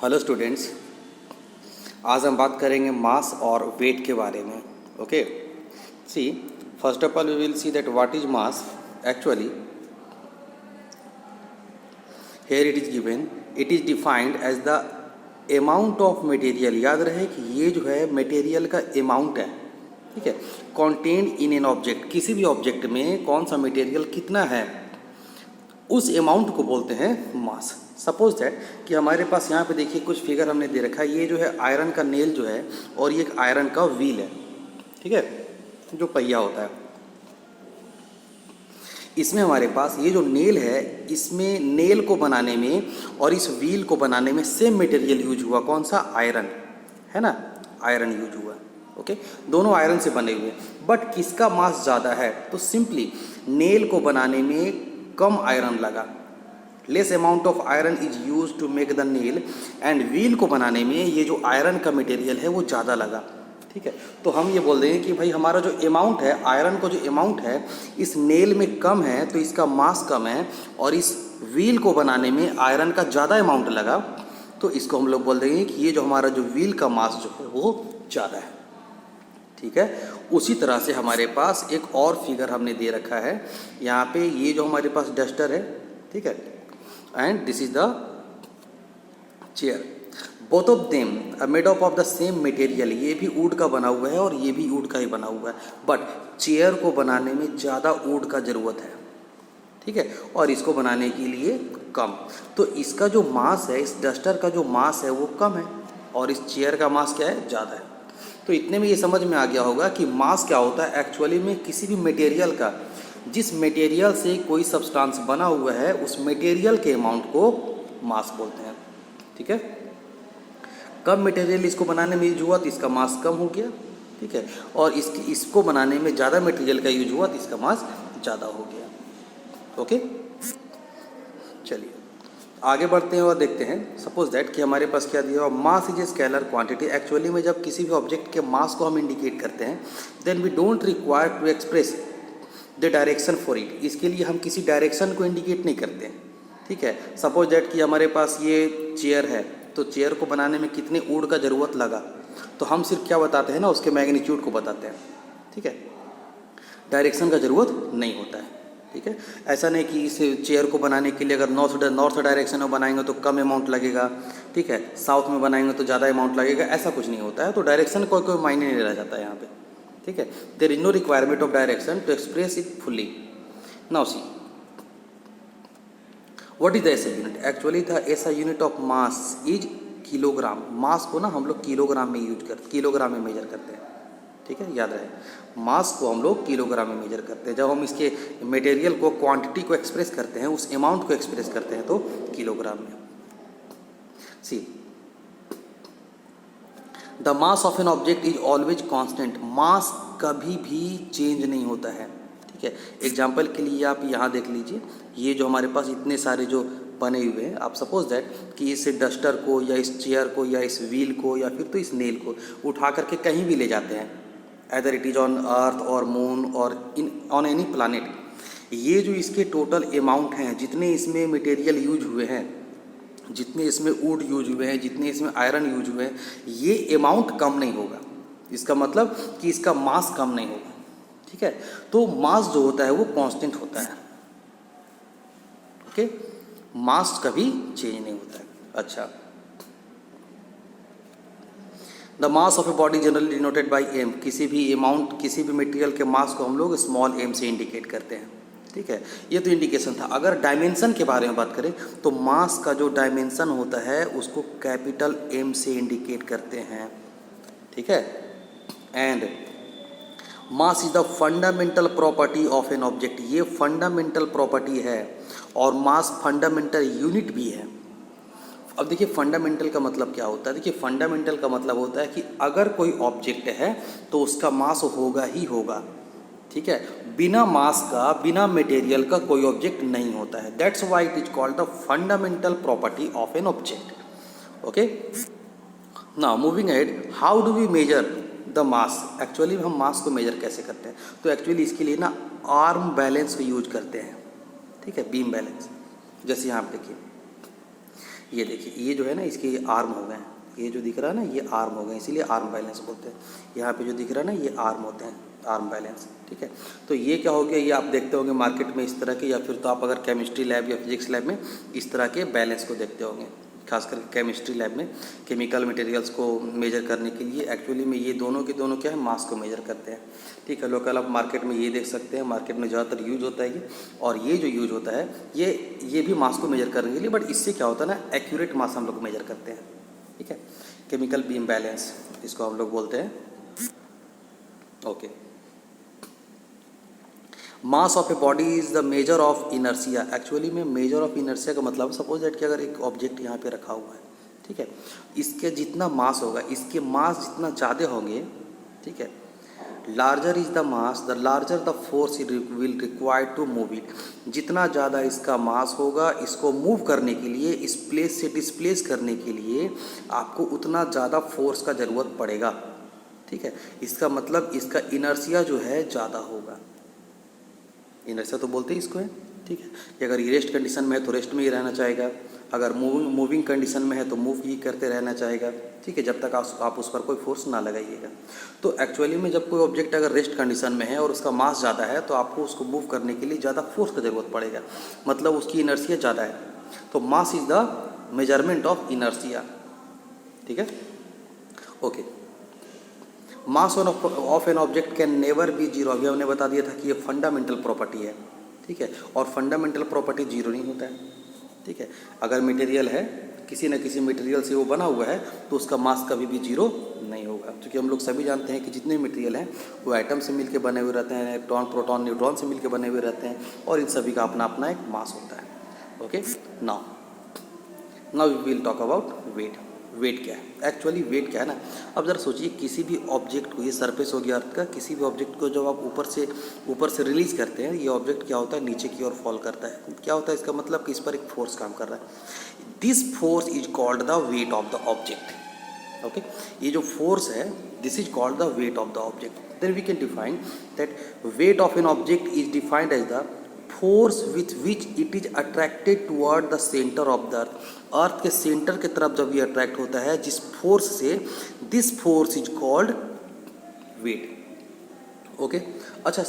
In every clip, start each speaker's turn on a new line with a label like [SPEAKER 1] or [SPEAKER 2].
[SPEAKER 1] Hello students, आज हम बात करेंगे मास और वेट के बारे में. Okay, see first of all we will see that what is mass. Actually here it is given, it is defined as the amount of material. याद रहे कि ये जो है मटेरियल का अमाउंट है, ठीक है, कॉन्टेन्ड इन एन ऑब्जेक्ट. किसी भी ऑब्जेक्ट में कौन सा मटेरियल कितना है, उस अमाउंट को बोलते हैं मास. सपोज दैट कि हमारे पास यहाँ पे देखिए कुछ फिगर हमने दे रखा है. ये जो है आयरन का नेल जो है और ये एक आयरन का व्हील है, ठीक है, जो पहिया होता है. इसमें हमारे पास ये जो नेल है, इसमें नेल को बनाने में और इस व्हील को बनाने में सेम मटेरियल यूज हुआ. कौन सा? आयरन, है ना, आयरन यूज हुआ. ओके, दोनों आयरन से बने हुए. बट किसका मास ज़्यादा है? तो सिंपली नेल को बनाने में कम आयरन लगा. Less amount of iron is use to make the nail. And wheel को बनाने में ये जो आयरन का मटेरियल है वो ज़्यादा लगा. ठीक है, तो हम ये बोल देंगे कि भाई हमारा जो अमाउंट है, आयरन का जो अमाउंट है इस नेल में कम है, तो इसका मास कम है. और इस व्हील को बनाने में आयरन का ज़्यादा अमाउंट लगा, तो इसको हम लोग बोल देंगे कि ये जो हमारा जो व्हील का मास जो है वो ज़्यादा है. ठीक है, उसी तरह से हमारे पास एक और फिगर हमने दे रखा है. यहाँ पे ये जो हमारे पास डस्टर है, ठीक है, and this is the chair. Both of them are made up of the same material. ये भी वुड का बना हुआ है और ये भी वुड का ही बना हुआ है. बट चेयर को बनाने में ज़्यादा वुड का ज़रूरत है, ठीक है, और इसको बनाने के लिए कम. तो इसका जो मास है, इस डस्टर का जो मास है वो कम है और इस चेयर का मास क्या है? ज़्यादा है. तो इतने में ये समझ में आ गया होगा कि मास क्या होता है. एक्चुअली में किसी भी मटेरियल का, जिस मटेरियल से कोई सब्सटेंस बना हुआ है, उस मटेरियल के अमाउंट को मास बोलते हैं. ठीक है, कम मटेरियल इसको बनाने में यूज हुआ तो इसका मास कम हो गया, ठीक है, और इसको बनाने में ज़्यादा मटेरियल का यूज हुआ तो इसका मास ज़्यादा हो गया. ओके, चलिए आगे बढ़ते हैं और देखते हैं. सपोज दैट कि हमारे पास क्या दिया हुआ, mass is a scalar quantity. Actually में जब किसी भी ऑब्जेक्ट के मास को हम इंडिकेट करते हैं, then we don't require to express the direction for it. इसके लिए हम किसी डायरेक्शन को इंडिकेट नहीं करते हैं. ठीक है, सपोज दैट कि हमारे पास ये चेयर है, तो चेयर को बनाने में कितने वुड का ज़रूरत लगा, तो हम सिर्फ क्या बताते हैं ना, उसके मैग्नीट्यूड को बताते हैं. ठीक है, डायरेक्शन का ज़रूरत नहीं होता है. ठीक है, ऐसा नहीं कि इस चेयर को बनाने के लिए अगर नॉर्थ डायरेक्शन में बनाएंगे तो कम अमाउंट लगेगा, ठीक है, साउथ में बनाएंगे तो ज़्यादा अमाउंट लगेगा, ऐसा कुछ नहीं होता है. तो डायरेक्शन कोई मायने नहीं रह जाता है यहाँ पे. ठीक है, there is no requirement of direction to express it fully. Now see what is the SI unit. Actually the SI unit of mass is kilogram. Mass को ना हम लोग किलोग्राम में किलोग्राम में मेजर करते हैं. ठीक है, याद रहे, मास को हम लोग किलोग्राम में मेजर करते हैं. जब हम इसके मटेरियल को, क्वांटिटी को एक्सप्रेस करते हैं, उस अमाउंट को एक्सप्रेस करते हैं तो किलोग्राम में. See the mass of an object is always constant. Mass कभी भी चेंज नहीं होता है. ठीक है, एग्जाम्पल के लिए आप यहाँ देख लीजिए, ये जो हमारे पास इतने सारे जो बने हुए हैं, आप सपोज दैट कि इस डस्टर को या इस चेयर को या इस व्हील को या फिर तो इस नेल को उठा करके कहीं भी ले जाते हैं, either it is on earth और मून और ऑन एनी प्लानिट. ये जो इसके टोटल अमाउंट हैं, जितने इसमें मटेरियल यूज हुए हैं, जितने इसमें वुड यूज हुए हैं, जितने इसमें आयरन यूज हुए हैं, ये अमाउंट कम नहीं होगा. इसका मतलब कि इसका मास कम नहीं होगा. ठीक है, तो मास जो होता है वो कांस्टेंट होता है. ओके, मास कभी चेंज नहीं होता है. अच्छा, the mass of a body generally denoted by M. किसी भी अमाउंट, किसी भी मटेरियल के मास को हम लोग स्मॉल एम से इंडिकेट करते हैं. ठीक है, ये तो इंडिकेशन था. अगर डायमेंशन के बारे में बात करें तो मास का जो डायमेंशन होता है उसको कैपिटल एम से इंडिकेट करते हैं. ठीक है, and mass is the fundamental property of an object. ये फंडामेंटल प्रॉपर्टी है और मास फंडामेंटल यूनिट भी है. अब देखिए फंडामेंटल का मतलब क्या होता है. देखिए फंडामेंटल का मतलब होता है कि अगर कोई ऑब्जेक्ट है तो उसका मास होगा ही होगा. ठीक है, बिना मास का, बिना मटेरियल का कोई ऑब्जेक्ट नहीं होता है. That's why it is called the fundamental property of an object. Okay, now moving ahead, how do we measure the mass. Actually हम मास को मेजर कैसे करते हैं, तो एक्चुअली इसके लिए ना आर्म बैलेंस को यूज करते हैं. ठीक है, बीम बैलेंस. जैसे यहाँ पे देखिए, ये देखिए, ये जो है ना इसके आर्म हो गए हैं, ये जो दिख रहा है ना ये आर्म हो गए, इसीलिए आर्म बैलेंस बोलते हैं। यहाँ पे जो दिख रहा है ना ये आर्म होते हैं, आर्म बैलेंस, ठीक है। तो ये क्या हो गया, ये आप देखते होंगे मार्केट में इस तरह के, या फिर तो आप अगर केमिस्ट्री लैब या फिजिक्स लैब में इस तरह के बैलेंस को देखते होंगे, खासकर केमिस्ट्री लैब में केमिकल मटेरियल्स को मेजर करने के लिए एक्चुअली में ये दोनों के दोनों क्या है, मास को मेजर करते हैं, ठीक है। लोकल आप मार्केट में ये देख सकते हैं, मार्केट में ज़्यादातर यूज होता है ये, और ये जो यूज होता है ये भी मास को मेजर करने के लिए, बट इससे क्या होता है ना, एक्यूरेट मास हम लोग मेजर करते हैं, ठीक है। केमिकल बीम बैलेंस इसको हम लोग बोलते हैं, okay. Mass of a body is the measure of inertia. Actually में मेजर ऑफ इनर्सिया का मतलब सपोज दैट कि अगर एक ऑब्जेक्ट यहाँ पे रखा हुआ है, ठीक है, इसके जितना मास होगा, इसके मास जितना ज़्यादा होंगे, ठीक है, larger is the mass the larger the force will required to move it. जितना ज़्यादा इसका मास होगा, इसको मूव करने के लिए, इस प्लेस से डिस्प्लेस करने के लिए आपको उतना ज़्यादा फोर्स का ज़रूरत पड़ेगा, ठीक है। इसका मतलब इसका इनर्सिया जो है ज़्यादा होगा, इनर्सिया तो बोलते ही इसको है, ठीक है। कि अगर ये रेस्ट कंडीशन में है तो रेस्ट में ही रहना चाहेगा, अगर मूविंग कंडीशन में है तो मूव ही करते रहना चाहेगा, ठीक है, जब तक आप उस पर कोई फोर्स ना लगाइएगा। तो एक्चुअली में जब कोई ऑब्जेक्ट अगर रेस्ट कंडीशन में है और उसका मास ज़्यादा है, तो आपको उसको मूव करने के लिए ज़्यादा फोर्स की ज़रूरत पड़ेगा, मतलब उसकी इनर्सिया ज़्यादा है। तो mass is the measurement of inertia, ठीक है, okay. Mass of an object can never be zero. अभी हमने बता दिया था कि ये फंडामेंटल प्रॉपर्टी है, ठीक है, और फंडामेंटल प्रॉपर्टी जीरो नहीं होता है, ठीक है। अगर मटेरियल है, किसी न किसी मटेरियल से वो बना हुआ है, तो उसका मास कभी भी जीरो नहीं होगा, क्योंकि हम लोग सभी जानते हैं कि जितने मटेरियल हैं वो एटम से मिलकर बने हुए रहते हैं, इलेक्ट्रॉन प्रोटॉन न्यूट्रॉन से मिलकर बने हुए रहते हैं, और इन सभी का अपना अपना एक मास होता है, okay. Now we will talk about weight. Weight क्या है, एक्चुअली वेट क्या है ना, अब ज़रा सोचिए, किसी भी ऑब्जेक्ट को, ये सरफेस हो गया अर्थ का, किसी भी ऑब्जेक्ट को जब आप ऊपर से रिलीज़ करते हैं, ये ऑब्जेक्ट क्या होता है, नीचे की ओर फॉल करता है। क्या होता है इसका मतलब कि इस पर एक फोर्स काम कर रहा है। This force is called the weight of the object, okay. ये जो फोर्स है, this is called the weight of the object. Then we can define that weight of an object is defined as the force with which it is attracted toward the centre of the earth के centre के तरफ जब ये attract होता है, जिस force से, this force is called weight, okay. अच्छा,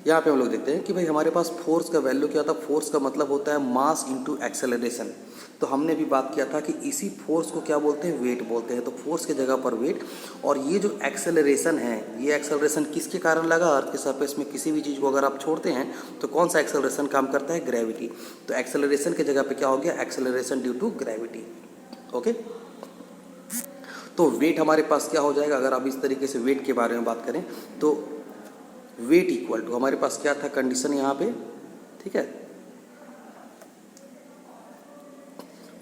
[SPEAKER 1] यहाँ पे हम लोग देखते हैं कि भाई हमारे पास फोर्स का वैल्यू क्या था। फोर्स का मतलब होता है मास इनटू एक्सेलरेशन। तो हमने भी बात किया था कि इसी फोर्स को क्या बोलते हैं, वेट बोलते हैं। तो फोर्स के जगह पर वेट, और ये जो एक्सेलरेशन है, ये एक्सेलरेशन किसके कारण लगा, अर्थ के सरफेस में किसी भी चीज़ को अगर आप छोड़ते हैं तो कौन सा एक्सेलरेशन काम करता है, ग्रेविटी। तो एक्सेलरेशन के जगह पे क्या हो गया, acceleration due to gravity, okay. तो वेट हमारे पास क्या हो जाएगा, अगर आप इस तरीके से वेट के बारे में बात करें तो वेट इक्वल टू, हमारे पास क्या था कंडीशन यहाँ पे, ठीक है,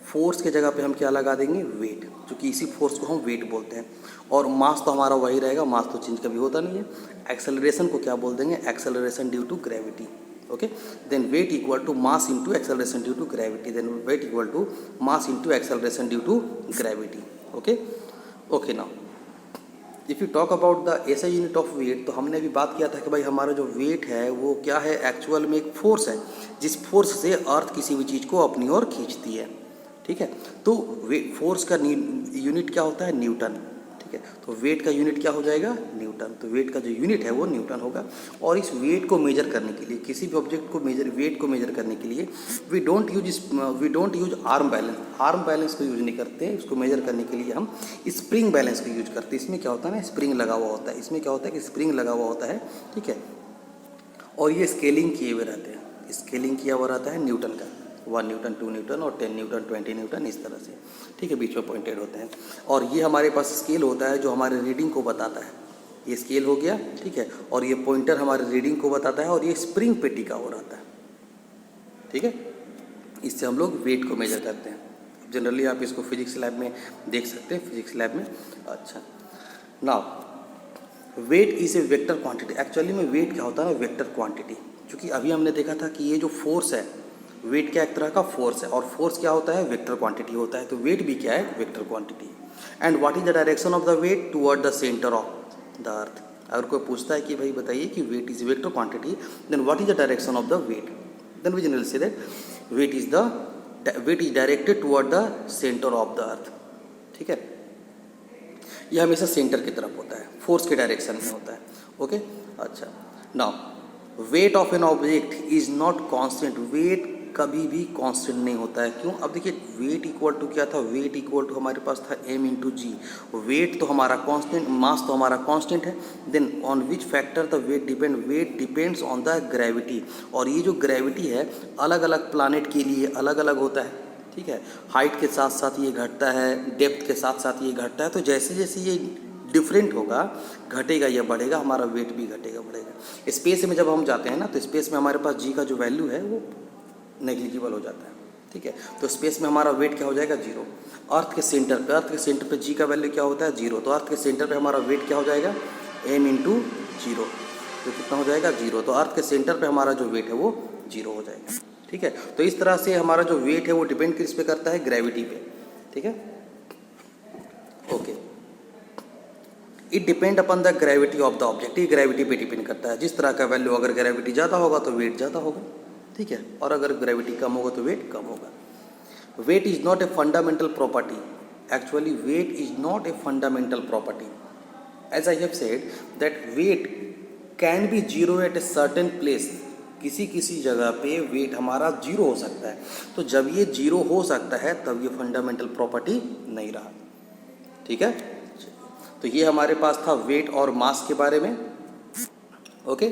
[SPEAKER 1] फोर्स के जगह पे हम क्या लगा देंगे, वेट, क्योंकि इसी फोर्स को हम वेट बोलते हैं। और मास तो हमारा वही रहेगा, मास तो चेंज कभी होता नहीं है। एक्सेलरेशन को क्या बोल देंगे, acceleration due to gravity, okay. Then weight equal to mass into acceleration due to gravity, then weight equal to mass into acceleration due to gravity, okay. Okay, now if you talk about the SI unit of weight, तो हमने भी बात किया था कि भाई हमारा जो वेट है वो क्या है, एक्चुअल में एक फोर्स है, जिस फोर्स से अर्थ किसी भी चीज़ को अपनी ओर खींचती है, ठीक है। तो फोर्स का यूनिट क्या होता है, न्यूटन, ठीक है। तो वेट का यूनिट क्या हो जाएगा, न्यूटन। तो वेट का जो यूनिट है वो न्यूटन होगा। और इस वेट को मेजर करने के लिए, किसी भी ऑब्जेक्ट को वेट को मेजर करने के लिए we don't use arm balance को यूज नहीं करते हैं। इसको मेजर करने के लिए हम स्प्रिंग बैलेंस को यूज करते हैं। इसमें क्या होता है ना, स्प्रिंग लगा हुआ होता है, इसमें क्या होता है कि स्प्रिंग लगा हुआ होता है, ठीक है। और ये स्केलिंग किए हुए रहते हैं, स्केलिंग किया हुआ रहता है न्यूटन का, 1 न्यूटन, 2 न्यूटन और 10 न्यूटन, 20 न्यूटन, इस तरह से, ठीक है, बीच में पॉइंटेड होते हैं। और ये हमारे पास स्केल होता है जो हमारे रीडिंग को बताता है। ये स्केल हो गया, ठीक है, और ये पॉइंटर हमारे रीडिंग को बताता है, और ये स्प्रिंग पे टिका हो रहता है, ठीक है। इससे हम लोग वेट को मेजर करते हैं। जनरली आप इसको फिजिक्स लैब में देख सकते हैं, फिजिक्स लैब में। अच्छा, now weight is a vector quantity. Actually में वेट क्या होता है ना, वेक्टर क्वांटिटी। क्योंकि अभी हमने देखा था कि ये जो फोर्स है, वेट क्या एक तरह का फोर्स है, और फोर्स क्या होता है, वेक्टर क्वांटिटी होता है। तो वेट भी क्या है, vector quantity. And what is the direction of the weight, toward the centre of the earth. अगर कोई पूछता है कि भाई बताइए कि weight is vector quantity, then what is the direction of the weight, then we generally say that weight is the weight is directed toward the centre of the earth, ठीक है। यह हमेशा सेंटर की तरफ होता है, फोर्स के direction में होता है, ओके। अच्छा, now weight of an object is not constant, weight कभी भी कांस्टेंट नहीं होता है। क्यों? अब देखिए, वेट इक्वल टू क्या था, वेट इक्वल टू हमारे पास था m इंटू जी। वेट तो हमारा कांस्टेंट, मास तो हमारा कांस्टेंट है। Then on which factor the weight depend, weight depends on the gravity. और ये जो ग्रेविटी है अलग अलग प्लानिट के लिए अलग अलग होता है, ठीक है। हाइट के साथ साथ ये घटता है, डेप्थ के साथ साथ ये घटता है। तो जैसे जैसे ये डिफरेंट होगा, घटेगा या बढ़ेगा, हमारा वेट भी घटेगा बढ़ेगा। स्पेस में जब हम जाते हैं ना, तो स्पेस में हमारे पास जी का जो वैल्यू है वो नेग्लिजिबल हो जाता है, ठीक है। तो स्पेस में हमारा वेट क्या हो जाएगा, जीरो। अर्थ के सेंटर पे जी का वैल्यू क्या होता है, जीरो। तो अर्थ के सेंटर पे हमारा वेट क्या हो जाएगा, m इंटू जीरो, तो कितना हो जाएगा, जीरो। तो अर्थ के सेंटर पे हमारा जो वेट है वो जीरो हो जाएगा, ठीक है। तो इस तरह से हमारा जो वेट है वो डिपेंड किस पे करता है, ग्रेविटी पे, ठीक है, okay. It depend upon the gravity of the object, ये ग्रेविटी पे डिपेंड करता है। जिस तरह का वैल्यू, अगर ग्रेविटी ज़्यादा होगा तो वेट ज़्यादा होगा, ठीक है, और अगर ग्रेविटी कम होगा तो वेट कम होगा। Weight is not a fundamental property, actually weight is not a fundamental property. As I have said that weight can be zero at a certain place, किसी किसी जगह पे वेट हमारा जीरो हो सकता है। तो जब ये जीरो हो सकता है तब ये फंडामेंटल प्रॉपर्टी नहीं रहा, ठीक है। तो ये हमारे पास था वेट और मास के बारे में, ओके।